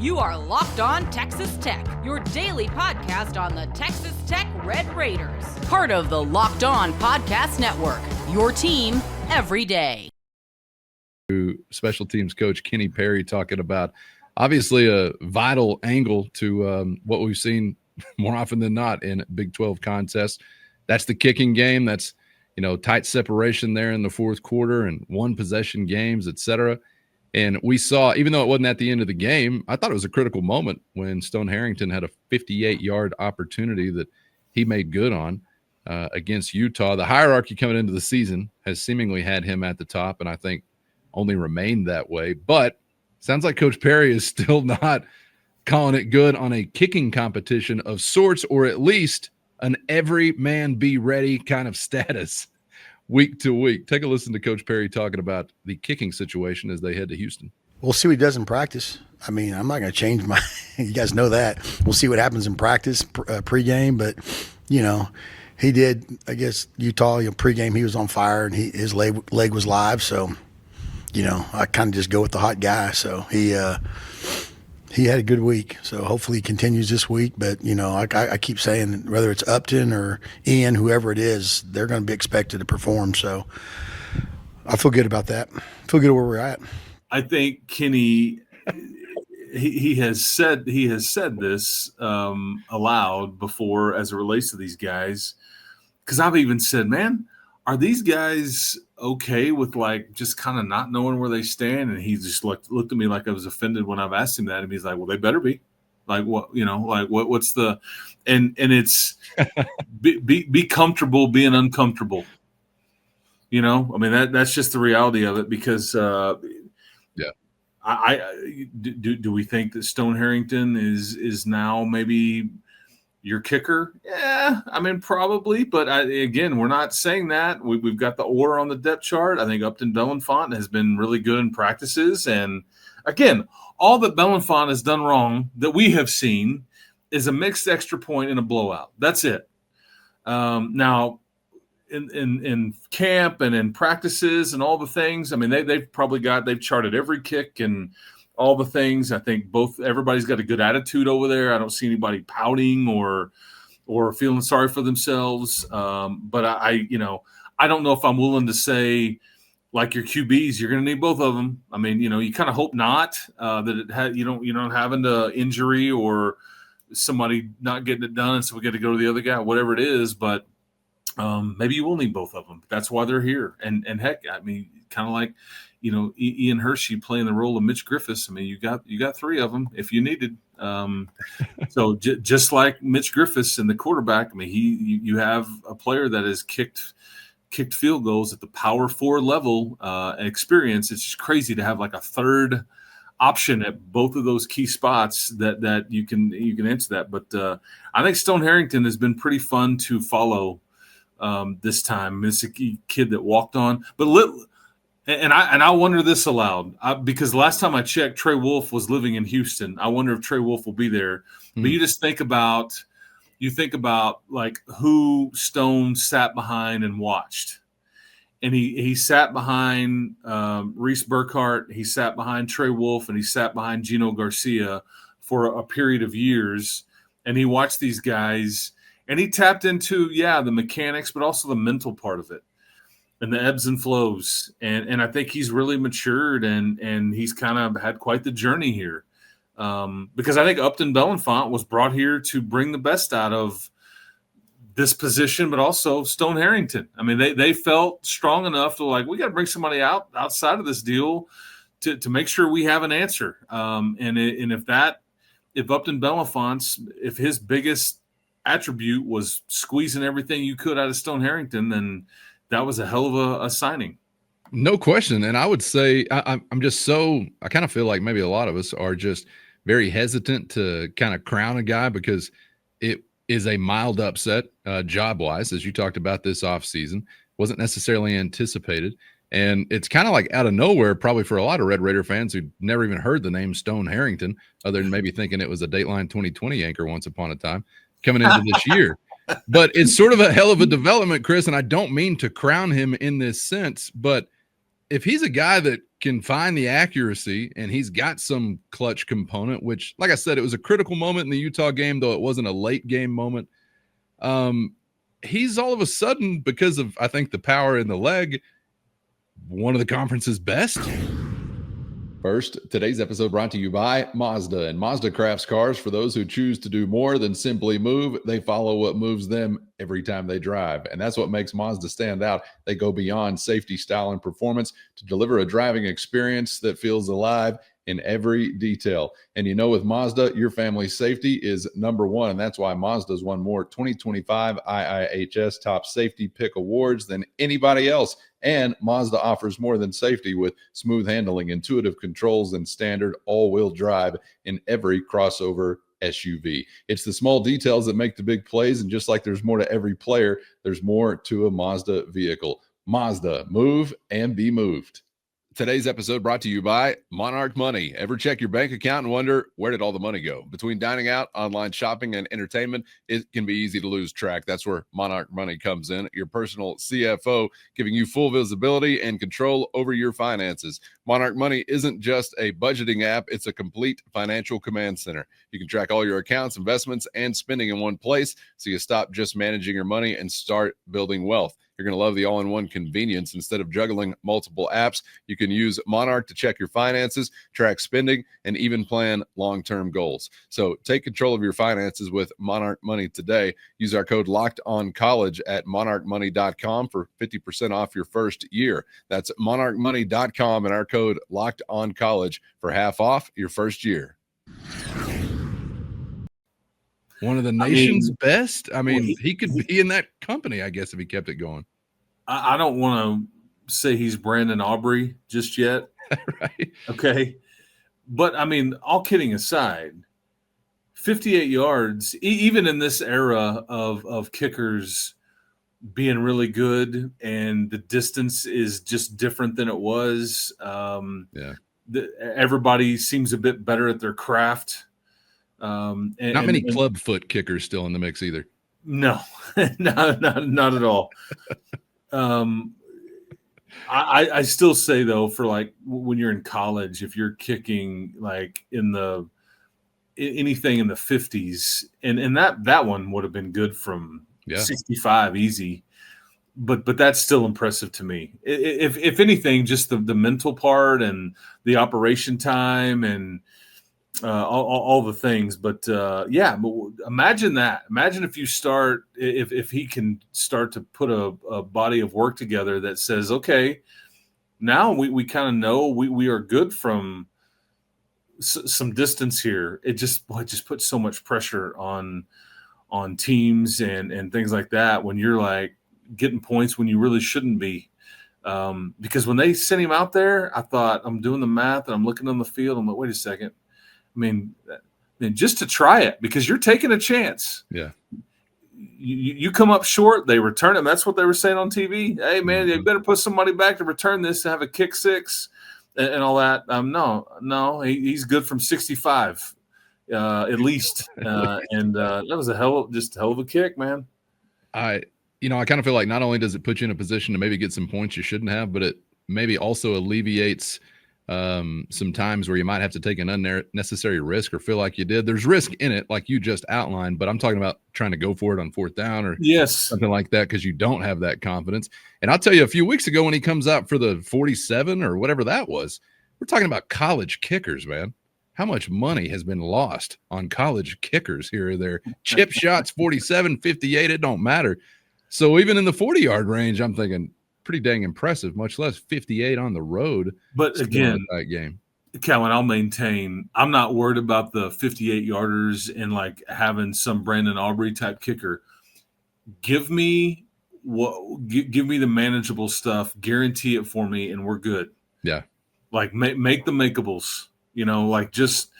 You are Locked On Texas Tech, your daily podcast on the Texas Tech Red Raiders. Part of the Locked On Podcast Network, your team every day. Special teams coach Kenny Perry talking about obviously a vital angle to what we've seen more often than not in Big 12 contests. That's the kicking game. That's, tight separation there in the fourth quarter and one possession games, etc. And we saw, even though it wasn't at the end of the game, I thought it was a critical moment when Stone Harrington had a 58-yard opportunity that he made good on against Utah. The hierarchy coming into the season has seemingly had him at the top, and I think only remained that way. But sounds like Coach Perry is still not calling it good on a kicking competition of sorts, or at least an every man be ready kind of status week to week. Take a listen to Coach Perry talking about the kicking situation as they head to Houston. We'll see what he does in practice. I mean, I'm not going to change my – you guys know that. We'll see what happens in practice pregame. But, he did, I guess, Utah, pregame, he was on fire and his leg was live. So, I kind of just go with the hot guy. So he had a good week. So hopefully he continues this week. But, I keep saying whether it's Upton or Ian, whoever it is, they're going to be expected to perform. So I feel good about that. I feel good where we're at. I think Kenny, he has said this aloud before as it relates to these guys, because I've even said, man, are these guys okay with just kind of not knowing where they stand? And he just looked at me like I was offended when I've asked him that, and he's like, well, they better be. What's the and it's be comfortable being uncomfortable. That's just the reality of it, because do we think that Stone Harrington is now maybe your kicker? Yeah, probably. But again, we're not saying that. We've got the order on the depth chart. I think Upton Bellenfant has been really good in practices. And again, all that Bellenfant has done wrong that we have seen is a mixed extra point and a blowout. That's it. Now, in camp and in practices and all the things, they've charted every kick and all the things. I think everybody's got a good attitude over there. I don't see anybody pouting or feeling sorry for themselves. But I don't know if I'm willing to say, like your QBs, you're going to need both of them. You kind of hope not that you don't have an injury or somebody not getting it done, and so we got to go to the other guy, whatever it is. But maybe you will need both of them. That's why they're here. And heck, kind of like, Ian Hershey playing the role of Mitch Griffiths. You got three of them if you needed. So just like Mitch Griffiths and the quarterback, you have a player that has kicked field goals at the power 4 level and experience. It's just crazy to have a third option at both of those key spots that you can answer that. But I think Stone Harrington has been pretty fun to follow this time. It's a kid that walked on, and I wonder this aloud because last time I checked, Trey Wolff was living in Houston. I wonder if Trey Wolff will be there. But you just think about who Stone sat behind and watched. And he sat behind Reese Burkhardt, he sat behind Trey Wolff, and he sat behind Gino Garcia for a period of years. And he watched these guys, and he tapped into, the mechanics, but also the mental part of it and the ebbs and flows. And I think he's really matured, and he's kind of had quite the journey here. Because I think Upton Bellenfant was brought here to bring the best out of this position, but also Stone Harrington. They felt strong enough to we got to bring somebody outside of this deal to make sure we have an answer. And if Upton Bellenfant's, if his biggest attribute was squeezing everything you could out of Stone Harrington, then that was a hell of a signing. No question. And I would say I kind of feel like maybe a lot of us are just very hesitant to kind of crown a guy because it is a mild upset job-wise, as you talked about this offseason. Wasn't necessarily anticipated. And it's kind of out of nowhere, probably for a lot of Red Raider fans who never even heard the name Stone Harrington, other than maybe thinking it was a Dateline 2020 anchor once upon a time, coming into this year. But it's sort of a hell of a development, Chris, and I don't mean to crown him in this sense, but if he's a guy that can find the accuracy and he's got some clutch component, which, like I said, it was a critical moment in the Utah game, though it wasn't a late game moment. He's all of a sudden, because of, I think, the power in the leg, one of the conference's best. First, today's episode brought to you by Mazda. And Mazda crafts cars for those who choose to do more than simply move. They follow what moves them every time they drive. And that's what makes Mazda stand out. They go beyond safety, style, and performance to deliver a driving experience that feels alive in every detail. And you know, with Mazda, your family's safety is number one. And that's why Mazda's won more 2025 IIHS Top Safety Pick awards than anybody else. And Mazda offers more than safety with smooth handling, intuitive controls, and standard all-wheel drive in every crossover SUV. It's the small details that make the big plays, and just like there's more to every player, there's more to a Mazda vehicle. Mazda, move and be moved. Today's episode brought to you by Monarch Money. Ever check your bank account and wonder, where did all the money go? Between dining out, online shopping, and entertainment, it can be easy to lose track. That's where Monarch Money comes in, your personal CFO, giving you full visibility and control over your finances. Monarch Money isn't just a budgeting app, it's a complete financial command center. You can track all your accounts, investments, and spending in one place, so you stop just managing your money and start building wealth. You're going to love the all-in-one convenience. Instead of juggling multiple apps, you can use Monarch to check your finances, track spending, and even plan long-term goals. So take control of your finances with Monarch Money today. Use our code LOCKEDONCOLLEGE at monarchmoney.com for 50% off your first year. That's monarchmoney.com and our code LOCKEDONCOLLEGE for half off your first year. One of the nation's best. I mean, he could be in that company, I guess, if he kept it going. I don't want to say he's Brandon Aubrey just yet. Right. Okay. But, I mean, all kidding aside, 58 yards, even in this era of kickers being really good and the distance is just different than it was. Everybody seems a bit better at their craft. Not many club foot kickers still in the mix either. No, not at all. I still say though, for like when you're in college, if you're kicking like anything in the 50s, and that one would have been good from 65 easy, but that's still impressive to me. If anything, just the mental part and the operation time and all the things, but imagine that. Imagine if he can start to put a body of work together that says, okay, now we kind of know we are good from some distance here. It just puts so much pressure on teams and things like that when you're like getting points when you really shouldn't be. Because when they sent him out there, I thought, I'm doing the math and I'm looking on the field. I'm like, wait a second. I mean, just to try it, because you're taking a chance. Yeah. You come up short, they return it. That's what they were saying on TV. Hey, man, you better put somebody back to return this to have a kick six and all that. No, he's good from 65 at least. And that was a hell of a kick, man. I kind of feel like not only does it put you in a position to maybe get some points you shouldn't have, but it maybe also alleviates some times where you might have to take an unnecessary risk or feel like you did. There's risk in it, like you just outlined, but I'm talking about trying to go for it on fourth down or something like that because you don't have that confidence. And I'll tell you, a few weeks ago when he comes out for the 47 or whatever that was, we're talking about college kickers, man. How much money has been lost on college kickers here or there? Chip shots, 47, 58, it don't matter. So even in the 40-yard range, I'm thinking, pretty dang impressive, much less 58 on the road. But again, that game, Calvin, I'll maintain I'm not worried about the 58 yarders and like having some Brandon Aubrey type kicker. Give me the manageable stuff, guarantee it for me, and we're good. Yeah, like make the makeables. Like just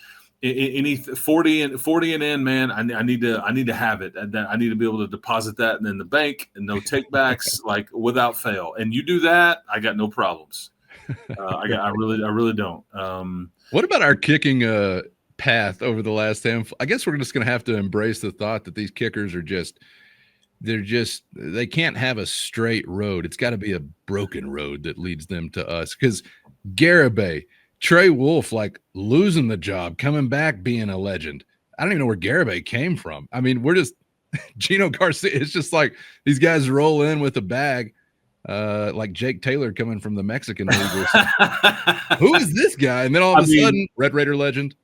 any 40 and in, man. I need to have it. I need to be able to deposit that in the bank and no takebacks, like without fail. And you do that, I got no problems. I really don't. What about our kicking path over the last handful? I guess we're just going to have to embrace the thought that these kickers are just they can't have a straight road. It's got to be a broken road that leads them to us. Because Garibay, Trey Wolf, like losing the job, coming back, being a legend. I don't even know where Garibay came from. I mean, we're just Gino Garcia. It's just like these guys roll in with a bag, like Jake Taylor coming from the Mexican League. Or something. Who is this guy? And then all of a sudden, Red Raider legend.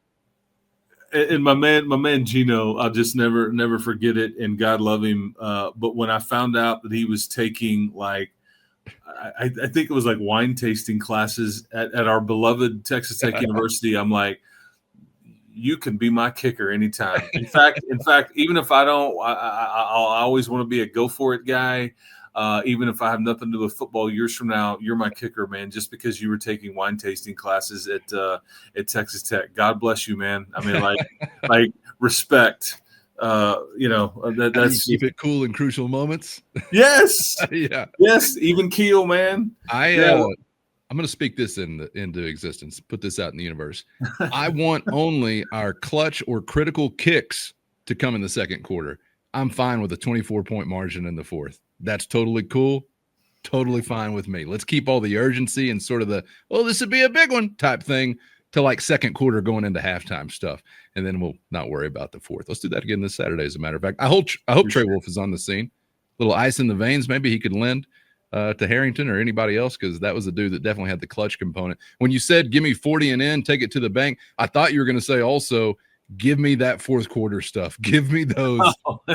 And my man Gino, I'll just never forget it, and God love him. But when I found out that he was taking I think it was like wine tasting classes at our beloved Texas Tech University, I'm like, you can be my kicker anytime. In fact, even if I don't, I'll always want to be a go for it guy. Even if I have nothing to do with football years from now, you're my kicker, man, just because you were taking wine tasting classes at Texas Tech. God bless you, man. I mean, like respect. That's keep it cool in crucial moments. Yes. Yeah. Yes. Even keel, man. I'm going to speak this into existence. Put this out in the universe. I want only our clutch or critical kicks to come in the second quarter. I'm fine with a 24-point margin in the fourth. That's totally cool. Totally fine with me. Let's keep all the urgency and sort of this would be a big one type thing to like second quarter going into halftime stuff. And then we'll not worry about the fourth. Let's do that again this Saturday, as a matter of fact. I hope Trey Wolf is on the scene. Little ice in the veins. Maybe he could lend to Harrington or anybody else, because that was a dude that definitely had the clutch component. When you said, give me 40 and in, take it to the bank, I thought you were going to say also, give me that fourth quarter stuff. Give me those.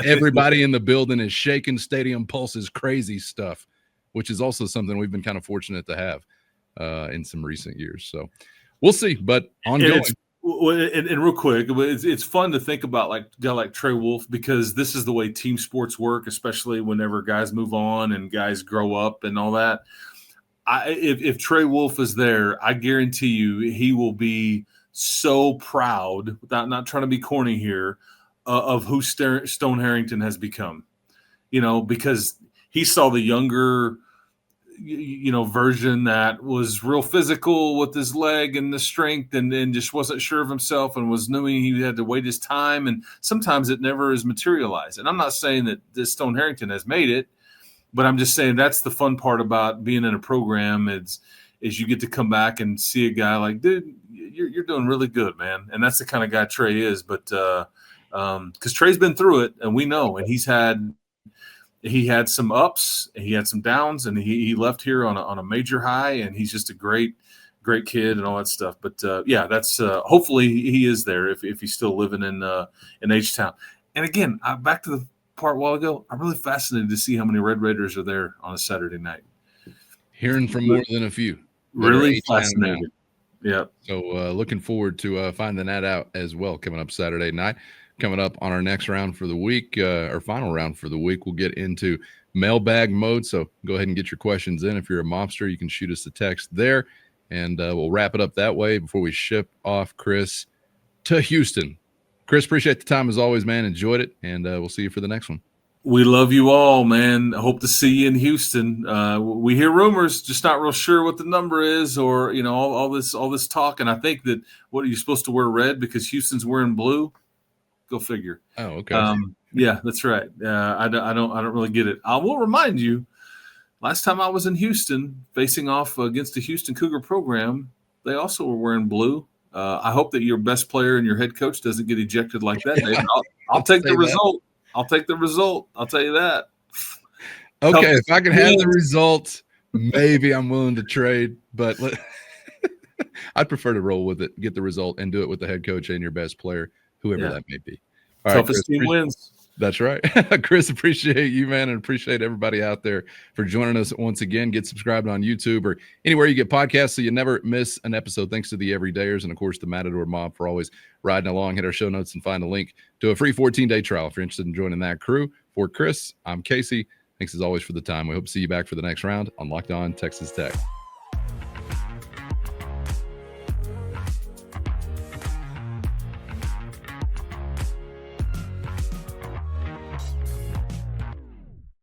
Everybody in the building is shaking, stadium pulses, crazy stuff, which is also something we've been kind of fortunate to have in some recent years. So we'll see, but ongoing. And real quick, it's fun to think about like a guy like Trey Wolf, because this is the way team sports work, especially whenever guys move on and guys grow up and all that. If Trey Wolf is there, I guarantee you he will be so proud, without not trying to be corny here, of who Stone Harrington has become. Because he saw the younger version that was real physical with his leg and the strength, and just wasn't sure of himself and was knowing he had to wait his time. And sometimes it never is materialized. And I'm not saying that this Stone Harrington has made it, but I'm just saying that's the fun part about being in a program is you get to come back and see a guy like, dude, you're doing really good, man. And that's the kind of guy Trey is. But because Trey's been through it, and we know, and he had some ups, and he had some downs, and he left here on a major high, and he's just a great kid and all that stuff. But that's hopefully he is there if he's still living in H-Town. And again, back to the part a while ago, I'm really fascinated to see how many Red Raiders are there on a Saturday night. Hearing from more than a few. Really fascinating. Yeah. So looking forward to finding that out as well coming up Saturday night. Coming up on our next round for the week, our final round for the week, we'll get into mailbag mode. So go ahead and get your questions in. If you're a mobster, you can shoot us a text there, and we'll wrap it up that way before we ship off Chris to Houston. Chris, appreciate the time as always, man. Enjoyed it, and we'll see you for the next one. We love you all, man. Hope to see you in Houston. We hear rumors, just not real sure what the number is, or all this talk. And I think that what are you supposed to wear red because Houston's wearing blue? Go figure. Oh, okay. Yeah, that's right. I don't really get it. I will remind you, last time I was in Houston, facing off against the Houston Cougar program, they also were wearing blue. I hope that your best player and your head coach doesn't get ejected like that. Dave. I'll take the result. I'll take the result. I'll tell you that. Okay, if I can have the result, maybe I'm willing to trade, but I'd prefer to roll with it, get the result, and do it with the head coach and your best player, whoever that may be. All Toughest right, team wins. That's right. Chris, appreciate you, man, and appreciate everybody out there for joining us once again. Get subscribed on YouTube or anywhere you get podcasts so you never miss an episode. Thanks to the Everydayers and, of course, the Matador Mob for always riding along. Hit our show notes and find a link to a free 14-day trial if you're interested in joining that crew. For Chris, I'm Casey. Thanks, as always, for the time. We hope to see you back for the next round on Locked On Texas Tech.